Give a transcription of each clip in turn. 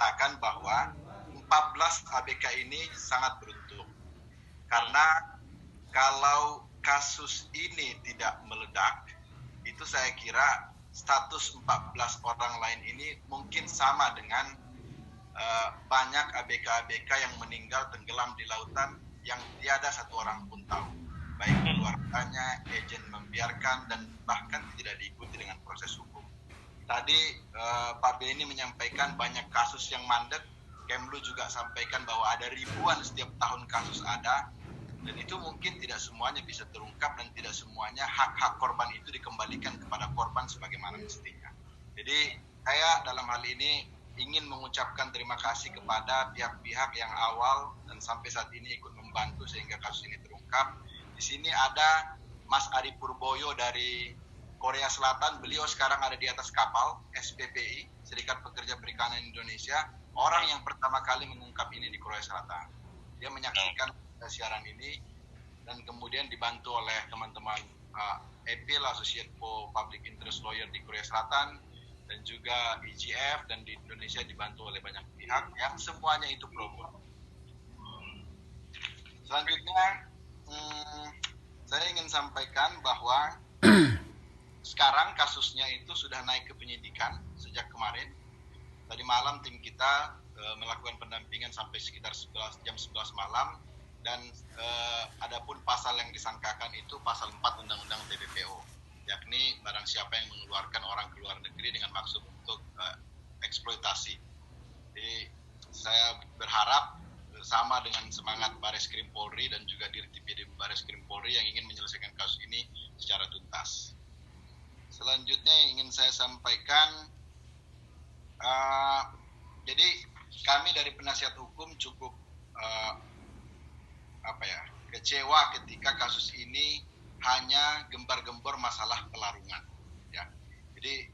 mengatakan bahwa 14 ABK ini sangat beruntung. Karena kalau kasus ini tidak meledak, itu saya kira status 14 orang lain ini mungkin sama dengan banyak ABK-ABK yang meninggal tenggelam di lautan yang tiada satu orang pun tahu. Baik keluarganya, agen membiarkan, dan bahkan tidak diikuti dengan proses hukum. Tadi Pak Beni menyampaikan banyak kasus yang mandek. Kemlu juga sampaikan bahwa ada ribuan setiap tahun kasus ada, dan itu mungkin tidak semuanya bisa terungkap dan tidak semuanya hak-hak korban itu dikembalikan kepada korban sebagaimana mestinya. Jadi saya dalam hal ini ingin mengucapkan terima kasih kepada pihak-pihak yang awal dan sampai saat ini ikut membantu sehingga kasus ini terungkap. Di sini ada Mas Ari Purboyo dari Korea Selatan. Beliau sekarang ada di atas kapal SPPI, Serikat Pekerja Perikanan Indonesia, orang yang pertama kali mengungkap ini di Korea Selatan. Dia menyaksikan siaran ini dan kemudian dibantu oleh teman-teman EPIL, Associate Public Interest Lawyer di Korea Selatan, dan juga IGF, dan di Indonesia dibantu oleh banyak pihak yang semuanya itu pro bono. Selanjutnya saya ingin sampaikan bahwa sekarang kasusnya itu sudah naik ke penyidikan sejak kemarin. Tadi malam tim kita melakukan pendampingan sampai sekitar jam 11 malam, dan adapun pasal yang disangkakan itu pasal 4 Undang-Undang TPPO, yakni barang siapa yang mengeluarkan orang ke luar negeri dengan maksud untuk eksploitasi. Jadi saya berharap sama dengan semangat Bareskrim Polri dan juga Dirtipidum Bareskrim Polri yang ingin menyelesaikan kasus ini secara tuntas. Selanjutnya ingin saya sampaikan, jadi kami dari penasihat hukum cukup kecewa ketika kasus ini hanya gembar-gembor masalah pelarungan, ya. Jadi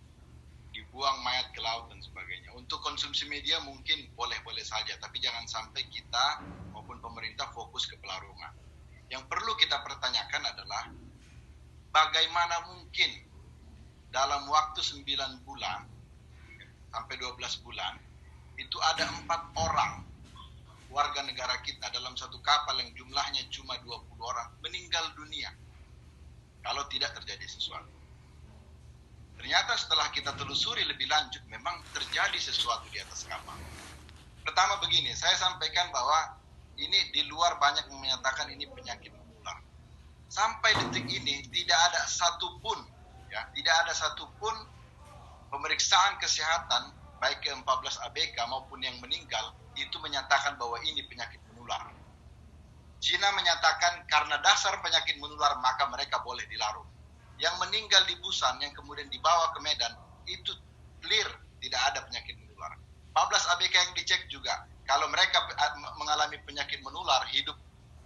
dibuang mayat ke laut dan sebagainya. Untuk konsumsi media mungkin boleh-boleh saja, tapi jangan sampai kita maupun pemerintah fokus ke pelarungan. Yang perlu kita pertanyakan adalah bagaimana mungkin dalam waktu 9 bulan sampai 12 bulan itu ada 4 orang warga negara kita dalam satu kapal yang jumlahnya cuma 20 orang meninggal dunia kalau tidak terjadi sesuatu. Ternyata setelah kita telusuri lebih lanjut, memang terjadi sesuatu di atas kapal. Pertama begini, saya sampaikan bahwa ini di luar banyak yang menyatakan ini penyakit menular. Sampai detik ini tidak ada satupun pemeriksaan kesehatan baik ke 14 ABK maupun yang meninggal itu menyatakan bahwa ini penyakit menular. Cina menyatakan karena dasar penyakit menular maka mereka boleh dilarung. Yang meninggal di Busan yang kemudian dibawa ke Medan itu clear tidak ada penyakit menular. 14 ABK yang dicek juga kalau mereka mengalami penyakit menular hidup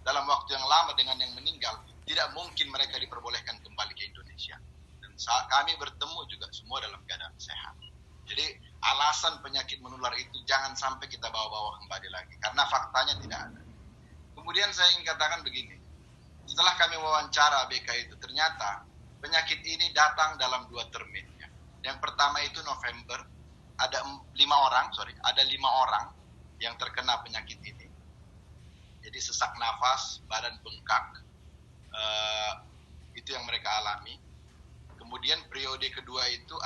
dalam waktu yang lama dengan yang meninggal, tidak mungkin mereka diperbolehkan kembali ke Indonesia. Dan kami bertemu juga semua dalam keadaan sehat. Jadi alasan penyakit menular itu jangan sampai kita bawa-bawa kembali lagi karena faktanya tidak ada. Kemudian saya ingin katakan begini, setelah kami wawancara ABK itu ternyata penyakit ini datang dalam 2 terminnya. Yang pertama itu November, ada 5 orang yang terkena penyakit ini. Jadi sesak nafas, badan bengkak, itu yang mereka alami. Kemudian periode kedua itu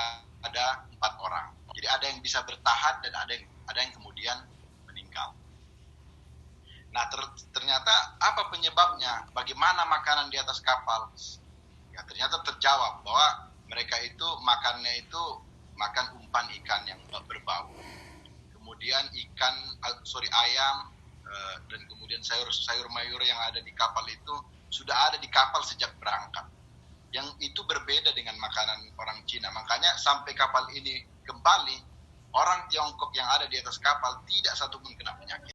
ada 4 orang. Jadi ada yang bisa bertahan dan ada yang kemudian meninggal. Nah ternyata apa penyebabnya? Bagaimana makanan di atas kapal? Ya ternyata terjawab bahwa mereka itu makan umpan ikan yang berbau. Kemudian ayam dan kemudian sayur mayur yang ada di kapal itu sudah ada di kapal sejak berangkat. Yang itu berbeda dengan makanan orang Cina. Makanya sampai kapal ini kembali, orang Tiongkok yang ada di atas kapal tidak satupun kena penyakit.